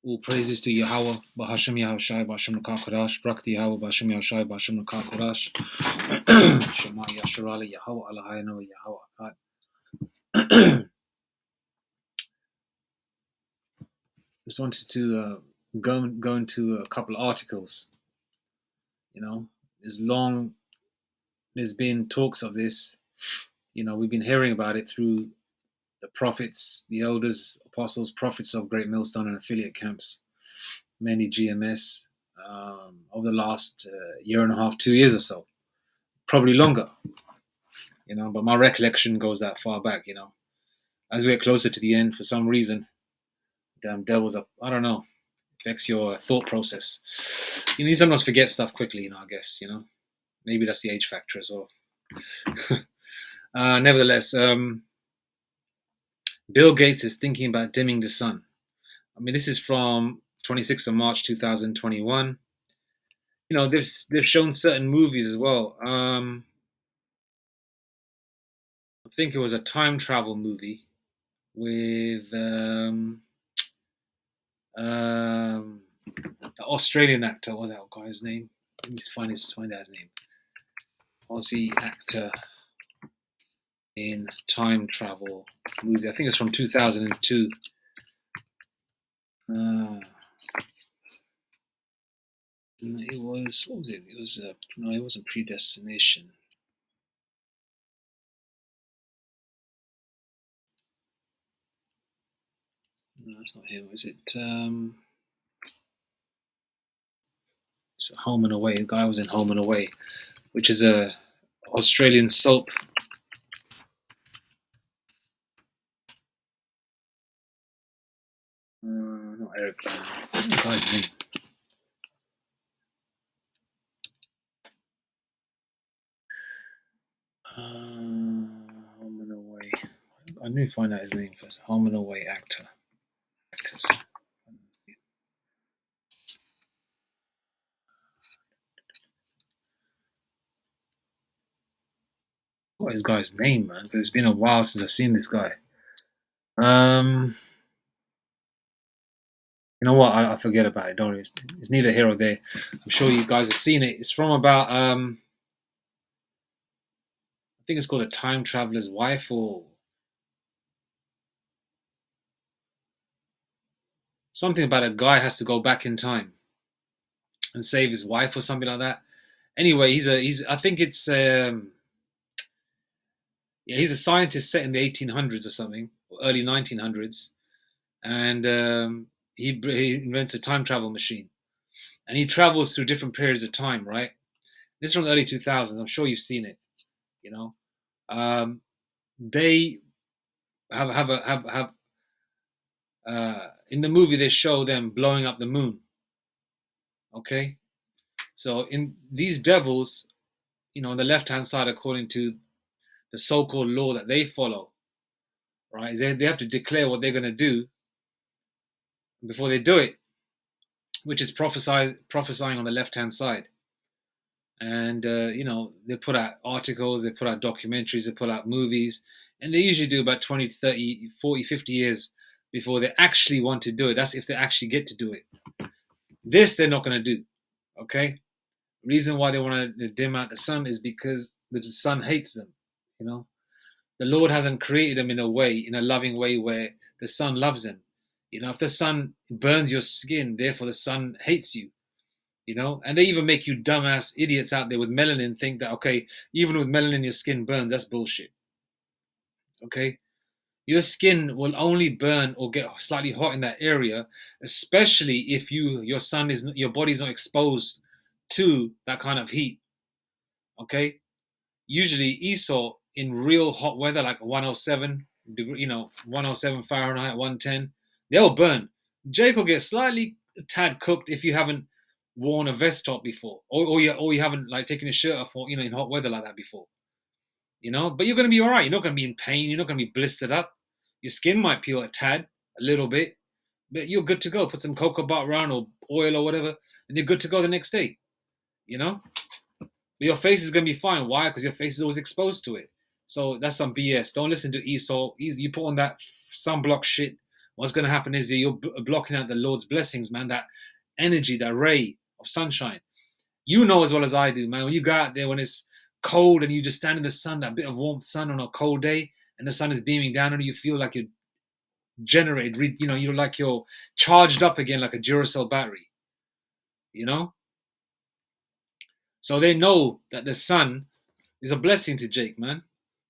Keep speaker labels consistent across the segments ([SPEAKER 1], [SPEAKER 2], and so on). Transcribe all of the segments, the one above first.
[SPEAKER 1] All praises to Yahweh, Bahasham Yahushai, Basham Nakakodash, Brakti Yahweh, Basham Yahushai, Basham Nakakodash, Shema Yasharali, Yahweh, Allahayano, Yahweh Akkad. Just wanted to go into a couple of articles. There's been talks of this. We've been hearing about it through the prophets, the elders, apostles, prophets of Great Millstone and affiliate camps, many GMS, over the last year and a half, 2 years or so, probably longer. But my recollection goes that far back. As we get closer to the end, for some reason, damn devil's up. I don't know. Affects your thought process. You sometimes forget stuff quickly. I guess. Maybe that's the age factor as well. Nevertheless, Bill Gates is thinking about dimming the sun. This is from 26th of March 2021. They've shown certain movies as well. I think it was a time travel movie with the Australian actor. What's that guy's name? Let me find out his name. Aussie actor in time travel movie. I think it's from 2002. It was, what was it? It was no, it wasn't Predestination. No, it's not him. Is it? It's Home and Away. The guy was in Home and Away, which is a Australian soap. Not Eric Bana. What's the guy's name? Home and Away. I need to find out his name first. Home and Away actors. What is this guy's name, man? Because it's been a while since I've seen this guy. You know what? I forget about it. Don't worry. It's neither here or there. I'm sure you guys have seen it. It's from about I think it's called A Time Traveler's Wife, or something about a guy has to go back in time and save his wife or something like that. Anyway, I think it's he's a scientist set in the 1800s or something, or early 1900s, and he invents a time travel machine, and he travels through different periods of time. Right? This is from the early 2000s. I'm sure you've seen it. They have in the movie they show them blowing up the moon. Okay, so in these devils, on the left-hand side, according to the so-called law that they follow, right, is they have to declare what they're going to do before they do it, which is prophesying on the left-hand side. And they put out articles, they put out documentaries, they put out movies, and they usually do about 20, 30, 40, 50 years before they actually want to do it. That's if they actually get to do it. This they're not going to do. Okay? Reason why they want to dim out the sun is because the sun hates them. The Lord hasn't created them in a loving way where the sun loves them. If the sun burns your skin, therefore the sun hates you. And they even make you dumbass idiots out there with melanin think that, okay, even with melanin your skin burns. That's bullshit. Okay? Your skin will only burn or get slightly hot in that area, especially if your body's not exposed to that kind of heat. Okay? Usually Esau in real hot weather, like 107 degree, 107 Fahrenheit, 110, they'll burn. Jake will get slightly tad cooked if you haven't worn a vest top before, or you haven't like taken your shirt off, in hot weather like that before. But you're going to be all right. You're not going to be in pain. You're not going to be blistered up. Your skin might peel a tad, a little bit, but you're good to go. Put some cocoa butter on or oil or whatever, and you're good to go the next day. But your face is going to be fine. Why? Because your face is always exposed to it. So that's some BS. Don't listen to Esau. You put on that sunblock shit. What's going to happen is you're blocking out the Lord's blessings, man. That energy, that ray of sunshine. You know as well as I do, man. When you go out there when it's cold and you just stand in the sun, that bit of warmth sun on a cold day, and the sun is beaming down on you, you feel like you're generated. You know, you're like you're charged up again, like a Duracell battery. You know. So they know that the sun is a blessing to Jake, man.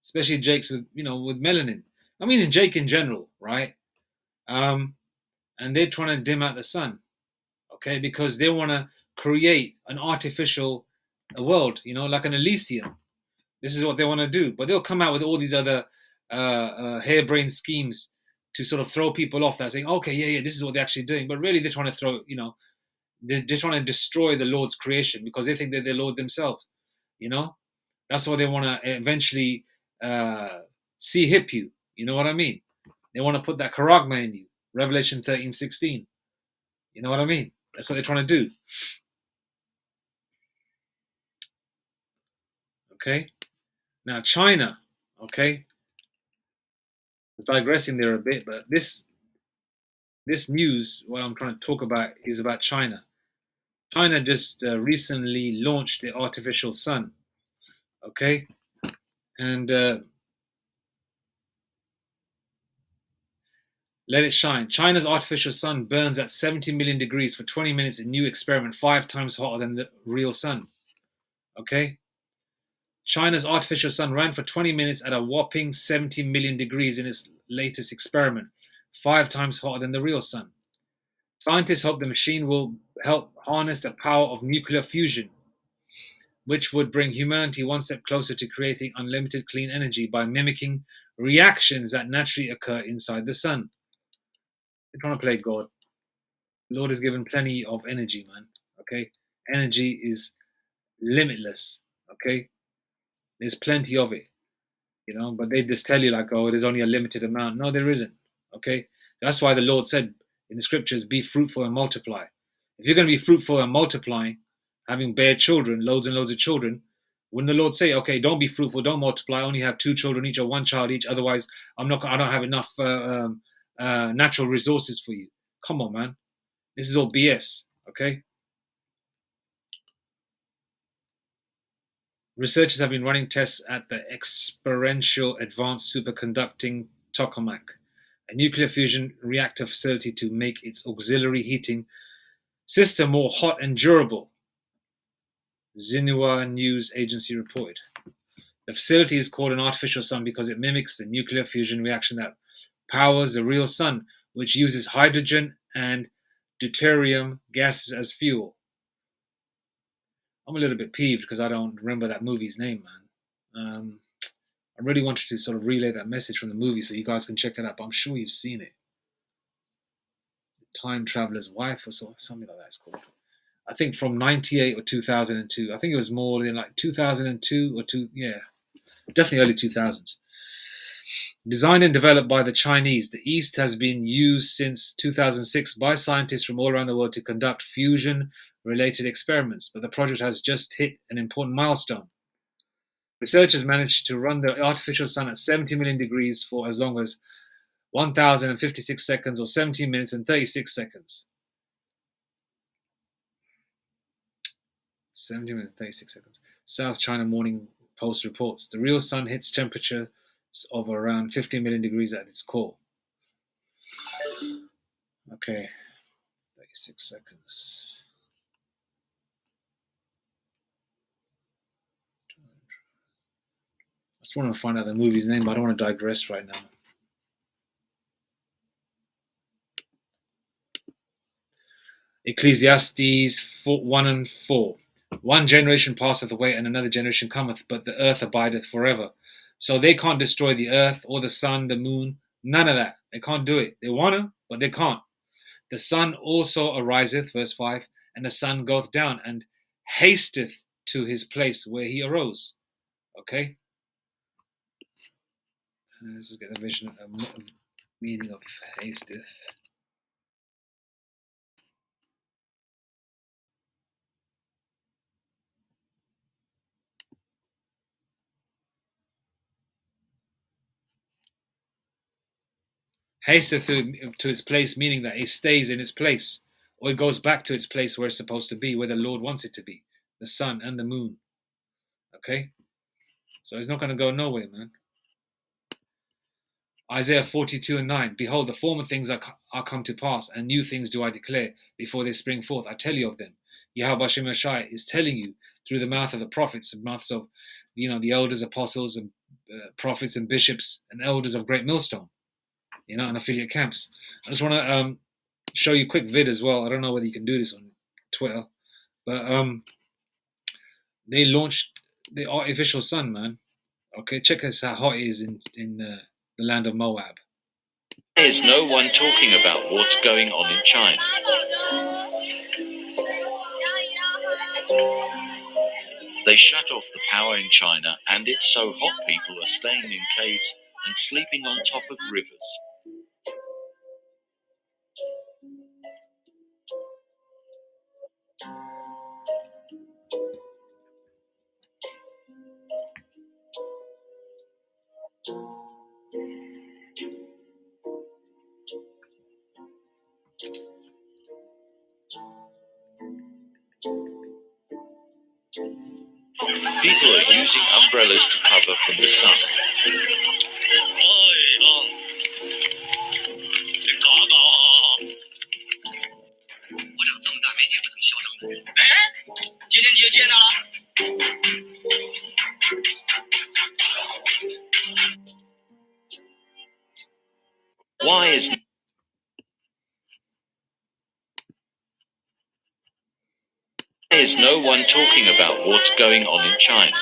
[SPEAKER 1] Especially Jake's with with melanin. I mean, in Jake in general, right? Um, and they're trying to dim out the sun, okay, because they want to create an artificial world, like an Elysium. This is what they want to do, but they'll come out with all these other harebrained schemes to sort of throw people off. That saying, okay, yeah, this is what they're actually doing, but really they're trying to they're trying to destroy the Lord's creation because they think they're the Lord themselves. You know, that's what they want to eventually see hip you. You know what I mean? They want to put that charagma in you. Revelation 13:16. You know what I mean? That's what they're trying to do. Okay. Now China. Okay. I was digressing there a bit, but this news, what I'm trying to talk about, is about China. China just recently launched the artificial sun. Okay, and let it shine. China's artificial sun burns at 70 million degrees for 20 minutes in new experiment, 5 times hotter than the real sun. Okay? China's artificial sun ran for 20 minutes at a whopping 70 million degrees in its latest experiment, 5 times hotter than the real sun. Scientists hope the machine will help harness the power of nuclear fusion, which would bring humanity one step closer to creating unlimited clean energy by mimicking reactions that naturally occur inside the sun. They're trying to play God. The Lord has given plenty of energy, man. Okay? Energy is limitless. Okay? There's plenty of it, but they just tell you, like, oh, there's only a limited amount. No, there isn't. Okay? That's why the Lord said in the scriptures, be fruitful and multiply. If you're going to be fruitful and multiplying, having bare children, loads and loads of children, wouldn't the Lord say, okay, don't be fruitful, don't multiply, only have 2 children each or 1 child each, otherwise I don't have enough natural resources for you. Come on, man. This is all BS, okay? Researchers have been running tests at the Experiential Advanced Superconducting Tokamak, a nuclear fusion reactor facility, to make its auxiliary heating system more hot and durable, Xinhua News Agency reported. The facility is called an artificial sun because it mimics the nuclear fusion reaction that powers the real sun, which uses hydrogen and deuterium gases as fuel. I'm a little bit peeved because I don't remember that movie's name, man. I really wanted to sort of relay that message from the movie so you guys can check it out, but I'm sure you've seen it. Time Traveler's Wife or something like that it's called. I think from 98 or 2002. I think it was more than like 2002 or definitely early 2000s. Designed and developed by the Chinese, the East has been used since 2006 by scientists from all around the world to conduct fusion-related experiments, but the project has just hit an important milestone. Researchers managed to run the artificial sun at 70 million degrees for as long as 1,056 seconds or 17 minutes and 36 seconds. 70 minutes and 36 seconds. South China Morning Post reports the real sun hits temperatures of around 15 million degrees at its core. Okay, 36 seconds. I just want to find out the movie's name, but I don't want to digress right now. Ecclesiastes 1 and 4. One generation passeth away, and another generation cometh, but the earth abideth forever. So they can't destroy the earth or the sun, the moon, none of that. They can't do it. They want to, but they can't. The sun also ariseth, verse 5, and the sun goeth down, and hasteth to his place where he arose. Okay? Let's just get the vision, meaning of hasteth. hasteth to its place, meaning that it stays in its place, or it goes back to its place where it's supposed to be, where the Lord wants it to be, the sun and the moon. Okay? So it's not going to go nowhere, man. Isaiah 42:9. Behold, the former things are come to pass, and new things do I declare before they spring forth. I tell you of them. Yahweh Hashem Yeshai is telling you through the mouth of the prophets, the mouths of the elders, apostles, and prophets and bishops and elders of Great Millstone, and affiliate camps. I just want to show you a quick vid as well. I don't know whether you can do this on Twitter, but they launched the artificial sun, man. Okay, check this how hot it is in the land of Moab.
[SPEAKER 2] There's no one talking about what's going on in China. They shut off the power in China, and it's so hot people are staying in caves and sleeping on top of rivers. People are using umbrellas to cover from the sun. Why is no one talking about what's going on in China?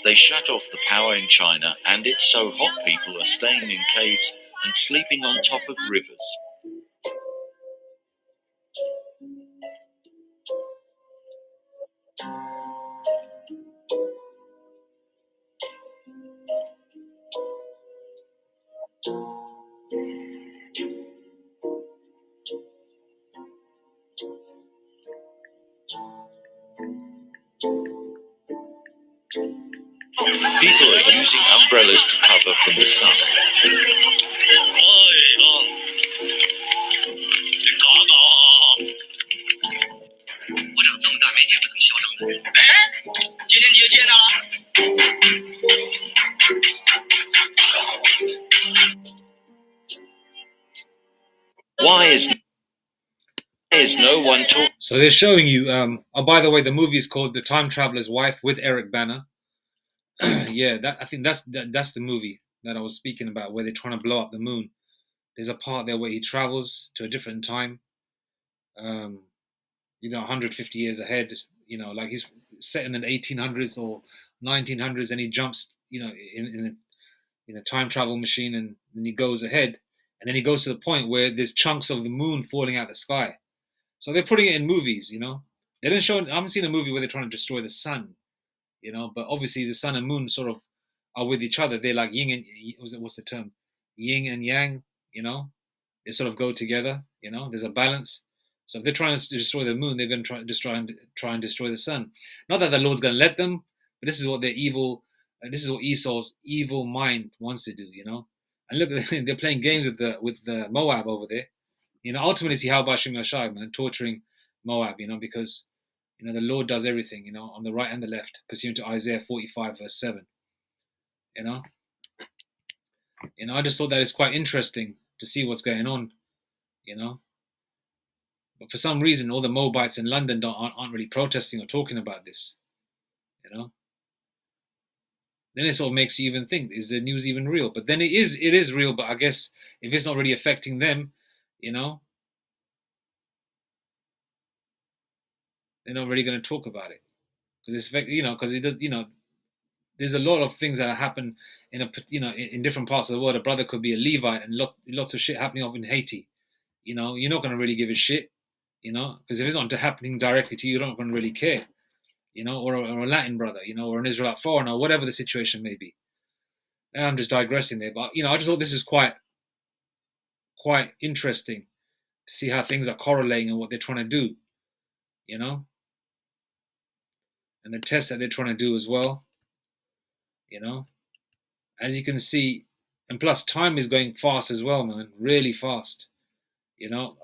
[SPEAKER 2] They shut off the power in China, and it's so hot people are staying in caves and sleeping on top of rivers. People are using umbrellas to cover from the sun. Why is no one talking?
[SPEAKER 1] So they're showing you. Oh, by the way, the movie is called The Time Traveler's Wife with Eric Bana. Yeah, I think that's the movie that I was speaking about, where they're trying to blow up the moon. There's a part there where he travels to a different time, 150 years ahead. Like he's set in the 1800s or 1900s, and he jumps, in a time travel machine, and then he goes ahead, and then he goes to the point where there's chunks of the moon falling out of the sky. So they're putting it in movies, They didn't show. I haven't seen a movie where they're trying to destroy the sun, But obviously the sun and moon sort of are with each other. They're like yin and what's the term? Yin and yang. They sort of go together. There's a balance. So if they're trying to destroy the moon, they're going to try and destroy the sun. Not that the Lord's going to let them, but this is what their evil. This is what Esau's evil mind wants to do. And look, they're playing games with the Moab over there. Ultimately, see how Bashim Yashai, man, torturing Moab. Because the Lord does everything. On the right and the left, pursuant to Isaiah 45 verse 7. I just thought that is quite interesting to see what's going on. But for some reason, all the Moabites in London aren't really protesting or talking about this. Then it sort of makes you even think: is the news even real? But then it is real. But I guess if it's not really affecting them, they're not really going to talk about it because because it does. There's a lot of things that happen in different parts of the world. A brother could be a Levite, and lots of shit happening up in Haiti. You're not going to really give a shit. Because if it's not happening directly to you, you're not going to really care. Or a Latin brother, or an Israelite foreigner, whatever the situation may be. I'm just digressing there, but I just thought this is quite interesting to see how things are correlating and what they're trying to do, and the tests that they're trying to do as well, as you can see, and plus time is going fast as well, man, really fast.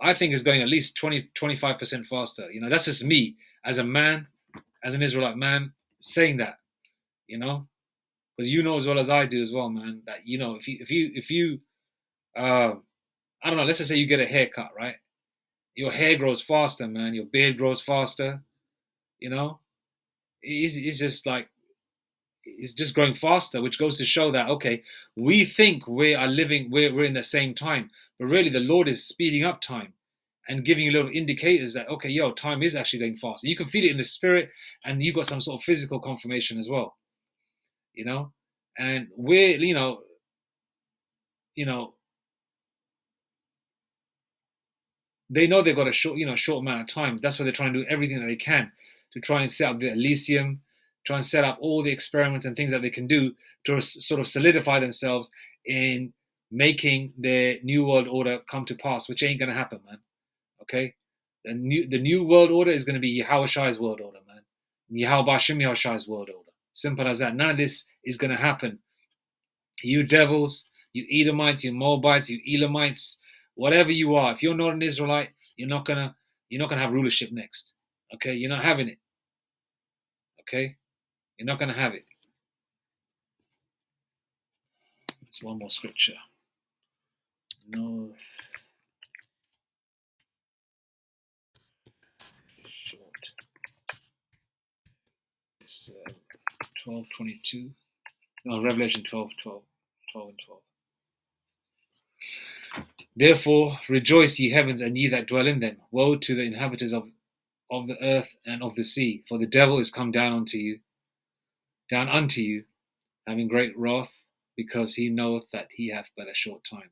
[SPEAKER 1] I think it's going at least 20-25% faster. That's just me as a man, as an Israelite man, saying that. Because as well as I do as well, man, that if you I don't know, let's just say you get a haircut, right? Your hair grows faster, man. Your beard grows faster. You know, it's just like it's just growing faster, which goes to show that okay, we think we are living, we're in the same time, but really the Lord is speeding up time and giving you little indicators that okay, time is actually going faster. You can feel it in the spirit, and you got some sort of physical confirmation as well. And we're you know they know they've got a short amount of time. That's why they're trying to do everything that they can to try and set up the Elysium, try and set up all the experiments and things that they can do to sort of solidify themselves in making their new world order come to pass, which ain't gonna happen, man. Okay, the new world order is gonna be Yahushai's world order, man. Yahweh Bashim Yahushai's world order. Simple as that. None of this is gonna happen. You devils, you Edomites, you Moabites, you Elamites, whatever you are, if you're not an Israelite, you're not gonna have rulership next. Okay, you're not having it. Okay, you're not gonna have it. There's one more scripture. Knoweth. Short. It's 12:22. No, Revelation 12 and 12. Therefore, rejoice, ye heavens, and ye that dwell in them. Woe to the inhabitants of the earth and of the sea, for the devil is come down unto you, having great wrath, because he knoweth that he hath but a short time.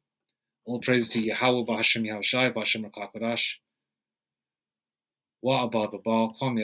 [SPEAKER 1] All praise to Yahweh B'Hashem Yahushai B'Hashem Rakakadash. Wa Abba Babal Kwam